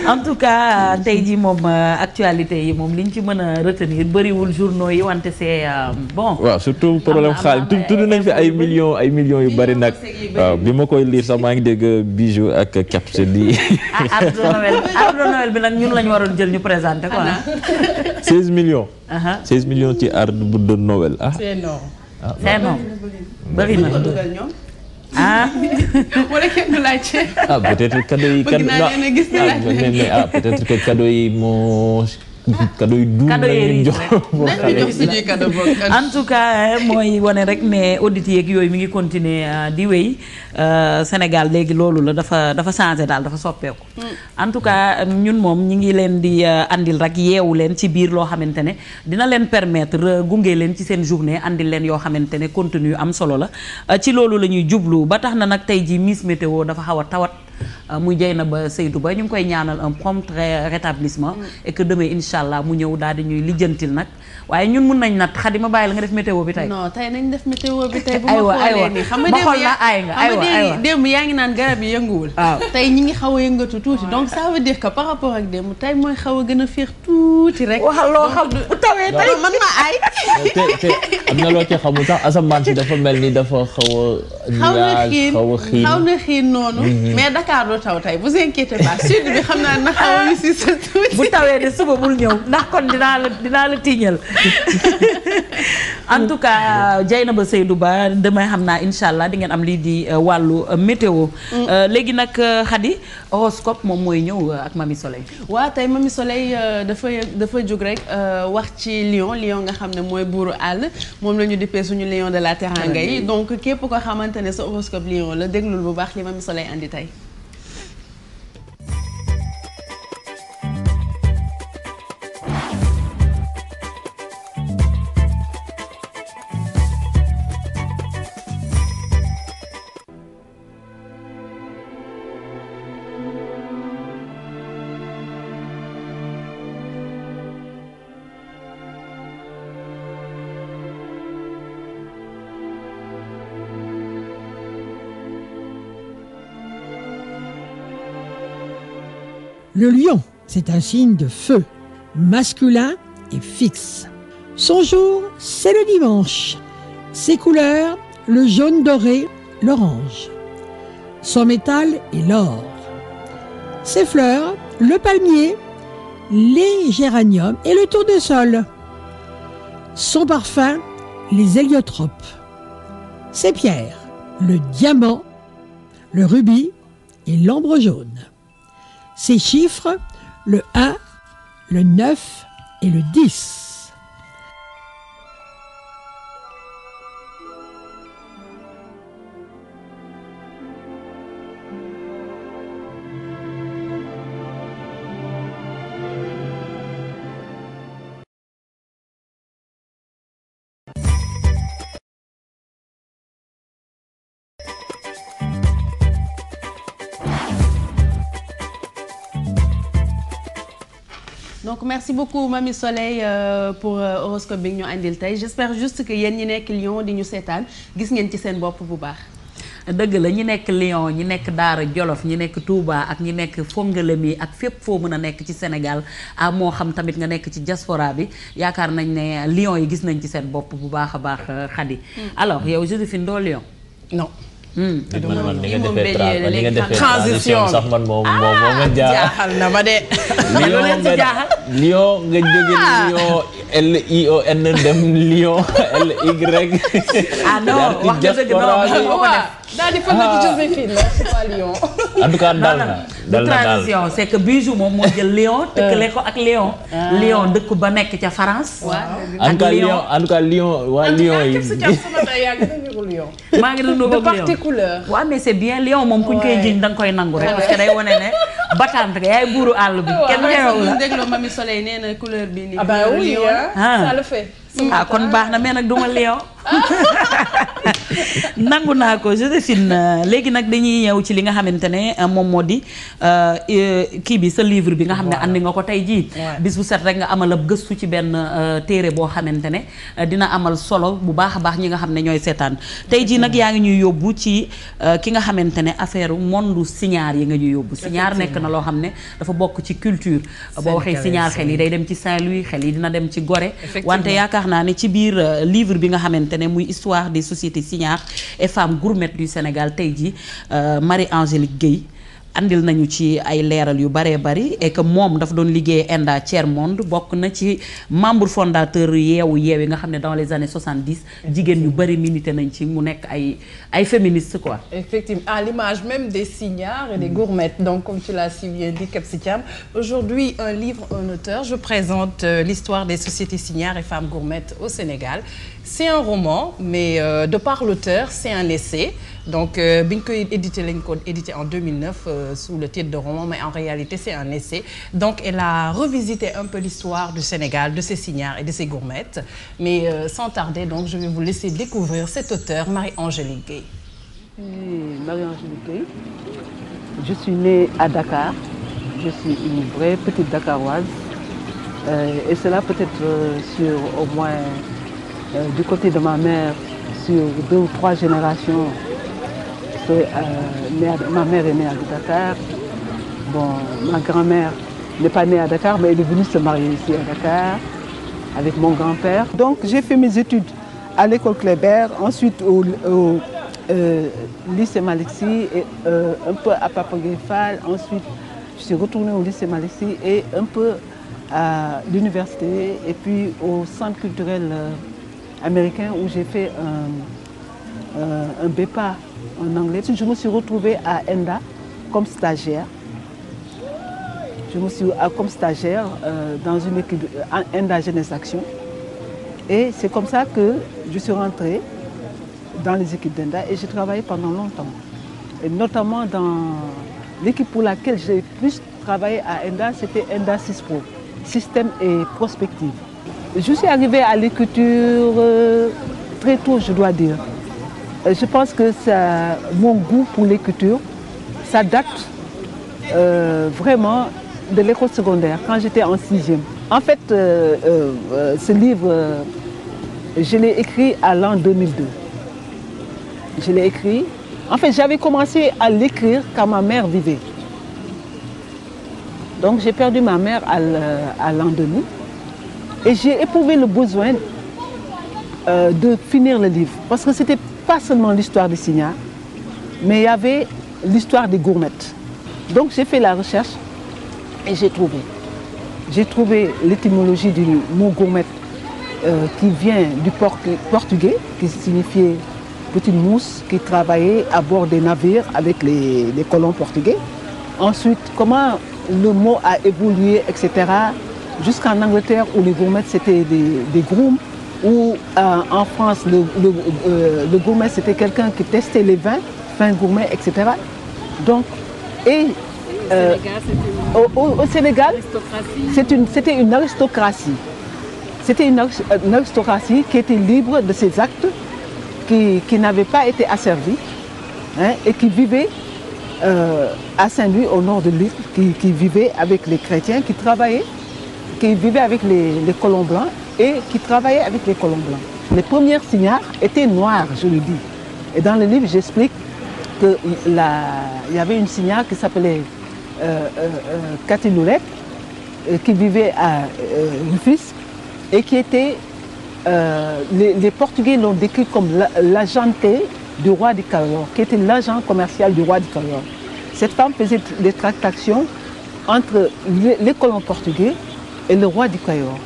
en tout cas tey jii moom actualité yi moom liñ ci mën a retenir bëriwul journaux yi wante c'est bon. waaw surtout problème xaalis tudd nañ fi ay millions yu bëri nag. waaw bi ma koy lire sax maa ngi dégg Bijou ak Caps di. arbre de Noël bi nag ñun lañu waroon jël ñu présenté quoi. 16 millions. 16 millions ci arbre de Noël ah. c'est énorme. c'est énorme bëri na. wala kenn du laajte. Peut-être cadeau yi. Peut-être que cadeau yi moo. cadeau yi duum lañu jox suñuy cadeau bokk. en tout cas mooy wane rek ne audit yeeg yooyu mi ngi continuer di wéy Sénégal léegi loolu la dafa changé daal dafa soppeeku. en tout cas ñun moom ñi ngi leen di andil rek yeewu leen ci biir loo xamante ne dina leen permettre gunge leen ci seen journée andil leen yoo xamante ne contenu am solo la ci loolu la ñuy jublu ba tax na nag tey ji Miss Météo dafa xaw a tawat. muy Dieynaba Seydou Ba ñu ngi koy ñaanal un prompt rétablissement et que demain incha allah mu ñëw daal di ñuy lijjantil nag waaye ñun mun nañ nat Xadi ma bàyyi la nga def météo bi tey. non tey nañ def météo bi tey. bu ma aywa xoolee nii xam nga xool na aay nga aywa démb yaa ngi naan garab yi yënguwul. waaw tey ñi ngi xaw a yëngatu tuuti donc ça veut dire que par rapport ak démb tey mooy xaw a gën a féex tuuti rek. waxal loo xam bu tawee tey man ma aay. te am na loo ci xamul sax asamaan si dafa mel ni dafa xaw a. xaw na xiin noonu. mais Dakar doo taw tey vous inquiétez pas sud bi xam naa na xaw a wisi sa tuuti. bu tawee de suba bul ñëw ndax kon dinaa la tiiñal en tout cas Dieynaba Seydou Ba damay xam naa incha allah di ngeen am lii di wàllu météo. léegi nag Khady horoscope moom mooy ñëw ak Mamy Soleil. waaw tey Mamy Soleil dafa jóg rek wax ci lion nga xam ne mooy buuru àll moom la ñu dippee suñu lion de la teranga yi donc képp ko xamante ne sa horoscope lion la déglul bu baax li Mamy Soleil andi tey. Le lion, c'est un signe de feu, masculin et fixe. Son jour, c'est le dimanche. Ses couleurs, le jaune doré, l'orange. Son métal est l'or. Ses fleurs, le palmier, les géraniums et le tournesol. Son parfum, les héliotropes. Ses pierres, le diamant, le rubis et l'ambre jaune. Ses chiffres, le 1, le 9 et le 10. donc merci beaucoup Mamy Soleil pour horoscope bi ñu andil tey j'espère juste que yéen ñi nekk Lyon di ñu seetaan gis ngeen ci seen bopp bu baax. dëgg la ñi nekk Lyon ñi nekk Daara Jolof ñi nekk Touba ak ñi nekk Fongolimbi ak fépp foo mën a nekk ci Sénégal ah moo xam tamit nga nekk ci diaspora bi yaakaar nañ ne Lyon yi gis nañ ci seen bopp bu baax a baax Khady. alors yow Joséphine doo Lyon. non. man ni nga defee transition sax man moom ma jaaxal na ma de. Lyon nga jóge Lyon LION dem Lyon LY. non wax nga dëgg non daal di fële ci Joséphine la c'est pas Lyon. en tout cas dal na transition c'est que Bijou moom moo jël Lyon tëkkale ko ak Lyon. Lyon dëkk ba nekk ca France. en tout cas Lyon waa Lyon yi. maa ngi doon bëgg Lyon couleur. waaw mais c'est bien Lyon moom kuñ koy jiñ danga koy nangu rek parce que day wane ne battante nga yaay buuru àll bi. kenn xeewu la dégloo Mamy Soleil nee na couleur bi nii. ah bah oui ça le fait. kon baax na mais nag duma Lyon. nangu naa ko Joséphine léegi nag dañuy ñëw ci li nga xamante ne moom moo di kii bi sa livre bi nga xam ne andi nga ko tey jii bis bu set rek nga amal ab gëstu ci benn téere boo xamante ne dina amal solo bu baax a baax ñi nga xam ne ñooy seetaan tey jii nag yaa ngi ñuy yóbbu ci ki nga xamante ne affaire monde signaar yi nga ñuy yóbbu signaar nekk na loo xam ne dafa bokk ci culture boo waxee signaar xel yi day dem ci Saint-Louis xel yi dina dem ci Gorée wante yaakaar naa ne ci biir livre bi nga xamante ne muy histoire des sociétés signares et femmes gourmettes du Sénégal tey jii Marie-Angélique Guèye andil nañu ci ay leeral yu baree bari et que moom dafa doon liggéey ENDA Tiers Monde bokk na ci membre fondateur yeewi nga xam ne dans les années 70 jigéen ñu bari milité nañ ci mu nekk ay féministes quoi. Effectivement, à l'image même des signards et des gourmettes. Donc comme tu l'as si bien dit Kebs Thiam, aujourd'hui un livre, un auteur, je présente l'histoire des sociétés signares et femmes gourmettes au Sénégal. C'est un roman, mais de par l'auteur, c'est un essai. Donc, bi ñu koy édité lañ ko édité en 2009 sous le titre de roman, mais en réalité c'est un essai. Donc, elle a revisité un peu l'histoire du Sénégal, de ses signards et de ses gourmettes. Mais sans tarder, donc, je vais vous laisser découvrir cet auteur, Marie-Angélique Guèye. Marie-Angélique Guèye. Je suis née à Dakar. Je suis une vraie petite Dakaroise. Et cela peut-être sur au moins du côté de ma mère, sur 2 ou 3 générations. Ma mère est née à Dakar. Bon, ma grand-mère n'est pas née à Dakar, mais elle est venue se marier ici à Dakar avec mon grand-père. Donc j'ai fait mes études à l'école Kléber, ensuite au lycée Malick-Sy et un peu à Papa Gueye Fall. Ensuite, je suis retournée au lycée Malick-Sy et un peu à l'université et puis au centre culturel américain où j'ai fait un BEPA en anglais. Je me suis retrouvée à ENDA comme stagiaire. Comme stagiaire dans une équipe ENDA Jeunesse Action. Et c'est comme ça que je suis rentrée dans les équipes d'ENDA et j'ai travaillé pendant longtemps. Et notamment dans l'équipe pour laquelle j'ai plus travaillé à ENDA, c'était ENDA 6 Pro, Système et Prospective. Je suis arrivée à l'écriture très tôt, je dois dire. Je pense que mon goût pour l'écriture, ça date vraiment de l'école secondaire, quand j'étais en 6e. En fait, ce livre, je l'ai écrit à l'an 2002. Je l'ai écrit. En fait, j'avais commencé à l'écrire quand ma mère vivait. Donc, j'ai perdu ma mère à l'an 2000. Et j'ai éprouvé le besoin de finir le livre. Parce que ce n'était pas seulement l'histoire des signares, mais il y avait l'histoire des gourmettes. Donc j'ai fait la recherche et j'ai trouvé. J'ai trouvé l'étymologie du mot gourmette qui vient du portugais, qui signifiait petite mousse qui travaillait à bord des navires avec les colons portugais. Ensuite, comment le mot a évolué, etc. Jusqu'en Angleterre où les gourmettes c'était des grooms, ou en France le gourmet c'était quelqu'un qui testait les vins gourmet, etc. Donc, et au Sénégal, c'était une aristocratie. C'était une aristocratie qui était libre de ses actes, qui n'avait pas été asservie, hein, et qui vivait à Saint-Louis, au nord de l'île, qui vivait avec les chrétiens, qui travaillaient, qui vivaient avec les colons blancs et qui travaillaient avec les colons blancs. Les premières signards étaient noirs, je le dis. Et dans le livre, j'explique qu'il y avait une signare qui s'appelait Cathy Loulette, qui vivait à Rufisque et qui était, les Portugais l'ont décrit comme l'agenté du roi du Kayor, qui était l'agent commercial du roi du Kayor. Cette femme faisait des tractations entre les colons portugais et le roi du Kayor.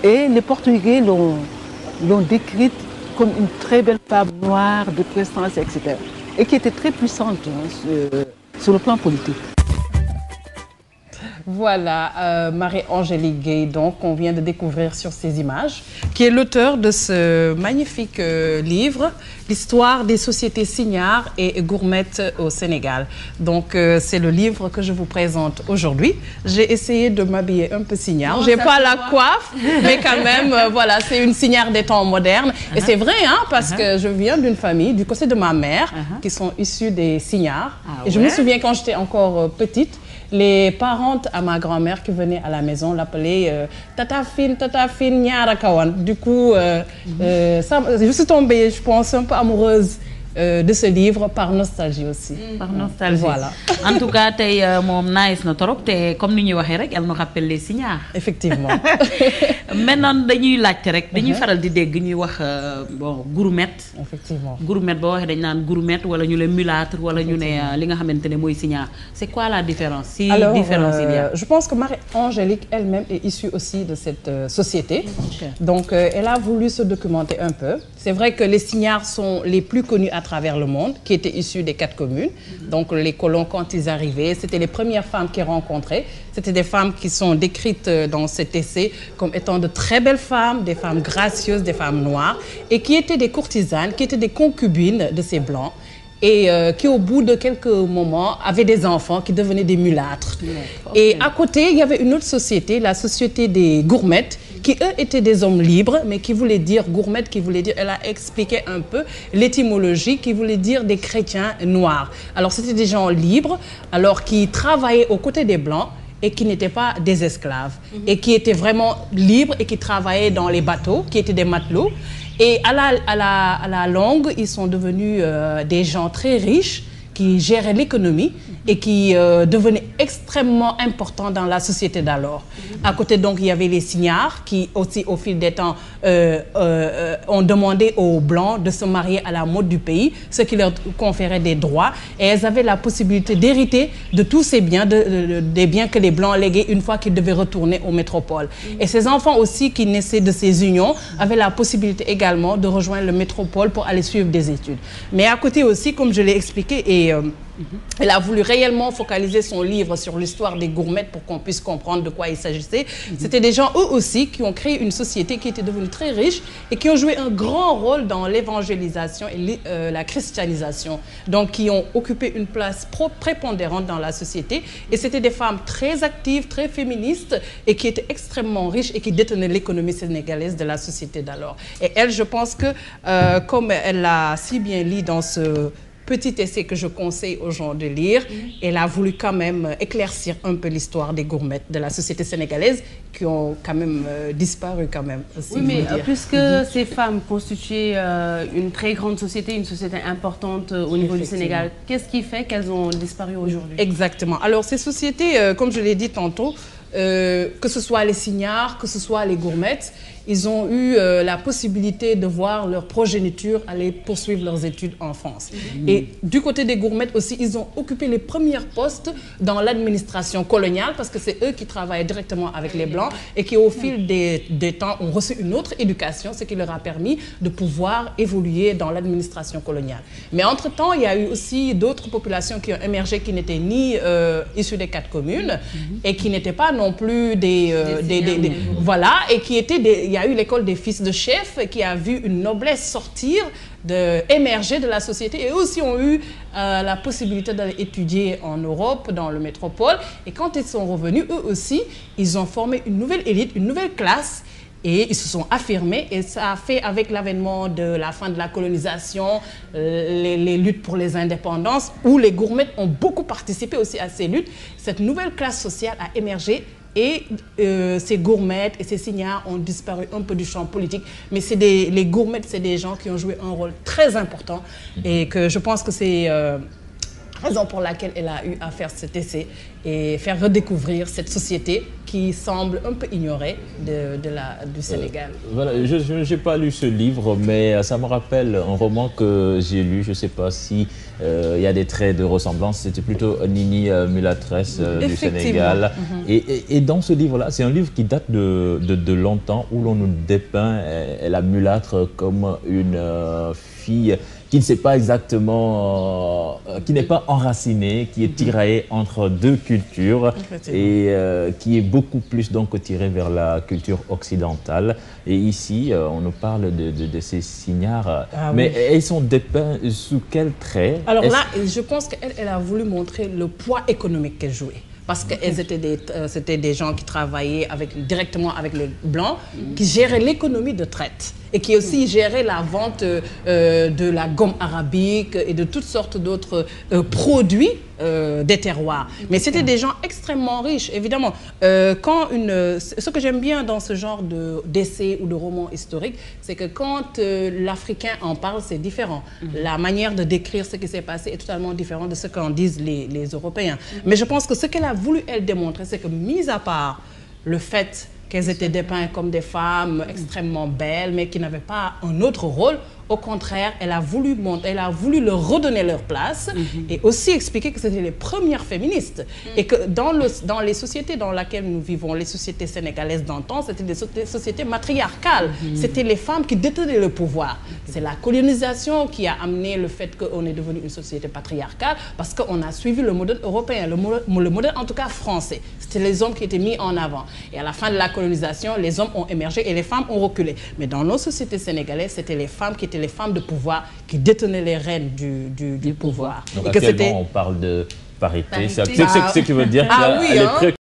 Et les Portugais l'ont décrite comme une très belle femme noire, de prestance, etc. Et qui était très puissante hein, sur le plan politique. Voilà, Marie-Angélique Gueye, donc, qu'on vient de découvrir sur ces images, qui est l'auteur de ce magnifique livre, l'histoire des sociétés signares et gourmettes au Sénégal. Donc, c'est le livre que je vous présente aujourd'hui. J'ai essayé de m'habiller un peu signard. J'ai pas la coiffe, mais quand même, voilà, c'est une signare des temps modernes. Et c'est vrai, hein, parce que je viens d'une famille, du côté de ma mère, qui sont issus des signards. Et je me souviens quand j'étais encore petite, les parentes à ma grand-mère qui venaient à la maison l'appelaient Tata Fine, Nyara Kawan. Du coup, je suis tombée, je pense, un peu amoureuse de ce livre par nostalgie aussi. Par nostalgie. Voilà. En tout cas, tey moom nice na trop te comme ni ñuy waxee rek elle nous rappelle les signares. Effectivement. Maintenant dañuy laajte rek dañuy faral di dégg ñuy wax bon gourmette. Effectivement. Gourmette boo waxee dañ naan gourmette wala ñu ne mulâtre wala ñu ne li nga xamante ne mooy signare. C'est quoi la différence? Si différence il y a. Je pense que Marie-Angélique elle-même est issue aussi de cette société. Okay. Donc elle a voulu se documenter un peu. C'est vrai que les signards sont les plus connus à travers le monde, qui étaient issus des 4 communes. Donc les colons, quand ils arrivaient, c'était les premières femmes qu'ils rencontraient. C'était des femmes qui sont décrites dans cet essai comme étant de très belles femmes, des femmes gracieuses, des femmes noires, et qui étaient des courtisanes, qui étaient des concubines de ces blancs, et qui au bout de quelques moments avaient des enfants qui devenaient des mulâtres. Et à côté, il y avait une autre société, la société des gourmettes, qui eux étaient des hommes libres, mais qui voulaient dire, gourmette qui voulait dire, elle a expliqué un peu l'étymologie, qui voulait dire des chrétiens noirs. Alors c'était des gens libres, alors qui travaillaient aux côtés des blancs, et qui n'étaient pas des esclaves, et qui étaient vraiment libres et qui travaillaient dans les bateaux, qui étaient des matelots. Et à la longue, ils sont devenus des gens très riches qui géraient l'économie et qui devenaient extrêmement importants dans la société d'alors. À côté, donc, il y avait les signards qui, aussi, au fil des temps, ont demandé aux Blancs de se marier à la mode du pays, ce qui leur conférait des droits. Et elles avaient la possibilité d'hériter de tous ces biens, des biens que les Blancs léguaient une fois qu'ils devaient retourner aux métropoles. Et ces enfants aussi qui naissaient de ces unions avaient la possibilité également de rejoindre le métropole pour aller suivre des études. Mais à côté aussi, comme je l'ai expliqué, et elle a voulu réellement focaliser son livre sur l'histoire des gourmettes pour qu'on puisse comprendre de quoi il s'agissait. C'était des gens, eux aussi, qui ont créé une société qui était devenue très riche et qui ont joué un grand rôle dans l'évangélisation et la christianisation. Donc, qui ont occupé une place prépondérante dans la société. Et c'était des femmes très actives, très féministes et qui étaient extrêmement riches et qui détenaient l'économie sénégalaise de la société d'alors. Et elle, je pense que, comme elle l'a si bien dit dans ce petit essai que je conseille aux gens de lire, elle a voulu quand même éclaircir un peu l'histoire des gourmettes de la société sénégalaise qui ont quand même disparu quand même. Aussi, oui, mais puisque ces femmes constituaient une très grande société, une société importante au niveau du Sénégal, qu'est-ce qui fait qu'elles ont disparu aujourd'hui? Exactement. Alors ces sociétés, comme je l'ai dit tantôt, que ce soit les signards, que ce soit les gourmettes, ils ont eu la possibilité de voir leur progéniture aller poursuivre leurs études en France. Et du côté des gourmettes aussi, ils ont occupé les premiers postes dans l'administration coloniale parce que c'est eux qui travaillaient directement avec les Blancs et qui au fil des temps ont reçu une autre éducation, ce qui leur a permis de pouvoir évoluer dans l'administration coloniale. Mais entre-temps, il y a eu aussi d'autres populations qui ont émergé qui n'étaient ni issues des 4 communes et qui n'étaient pas non plus voilà, et qui étaient il y a eu l'école des fils de chefs qui a vu une noblesse sortir, émerger de la société et aussi ont eu la possibilité d'aller étudier en Europe, dans le métropole. Et quand ils sont revenus, eux aussi, ils ont formé une nouvelle élite, une nouvelle classe et ils se sont affirmés. Et ça a fait avec l'avènement de la fin de la colonisation, les luttes pour les indépendances, où les gourmettes ont beaucoup participé aussi à ces luttes. Cette nouvelle classe sociale a émergé. Et ces gourmettes et ces signards ont disparu un peu du champ politique. Mais les gourmettes, c'est des gens qui ont joué un rôle très important. Et que je pense que c'est raison pour laquelle elle a eu à faire cet essai et faire redécouvrir cette société qui semble un peu ignorée du Sénégal. Voilà, je n'ai pas lu ce livre, mais ça me rappelle un roman que j'ai lu. Je ne sais pas si y a des traits de ressemblance. C'était plutôt Nini mulâtresse du Sénégal. Et dans ce livre-là, c'est un livre qui date de longtemps où l'on nous dépeint la mulâtre comme une fille qui ne sait pas exactement, qui n'est pas enraciné, qui est tiraillé entre deux cultures et qui est beaucoup plus donc tiré vers la culture occidentale. Et ici, on nous parle de ces signares, mais elles sont dépeintes sous quel trait? Alors là, je pense qu'elle a voulu montrer le poids économique qu'elle jouait. Parce que c'était des gens qui travaillaient directement avec les Blancs, qui géraient l'économie de traite et qui aussi géraient la vente de la gomme arabique et de toutes sortes d'autres produits des terroirs. Mais c'était des gens extrêmement riches, évidemment. Ce que j'aime bien dans ce genre d'essai ou de roman historique, c'est que quand l'Africain en parle, c'est différent. La manière de décrire ce qui s'est passé est totalement différente de ce qu'en disent les Européens. Mais je pense que ce qu'elle a voulu, elle, démontrer, c'est que, mis à part le fait qu'elles étaient dépeintes comme des femmes extrêmement belles, mais qui n'avaient pas un autre rôle, au contraire, elle a voulu leur redonner leur place et aussi expliquer que c'était les premières féministes et que dans les sociétés dans lesquelles nous vivons, les sociétés sénégalaises d'antan, c'était des sociétés matriarcales. C'était les femmes qui détenaient le pouvoir. C'est la colonisation qui a amené le fait qu'on est devenu une société patriarcale parce qu'on a suivi le modèle européen, le modèle en tout cas français. C'était les hommes qui étaient mis en avant. Et à la fin de la colonisation, les hommes ont émergé et les femmes ont reculé. Mais dans nos sociétés sénégalaises, c'était les femmes qui étaient les femmes de pouvoir qui détenaient les rênes du pouvoir. Donc et que actuellement, on parle de parité. C'est ce que veut dire oui,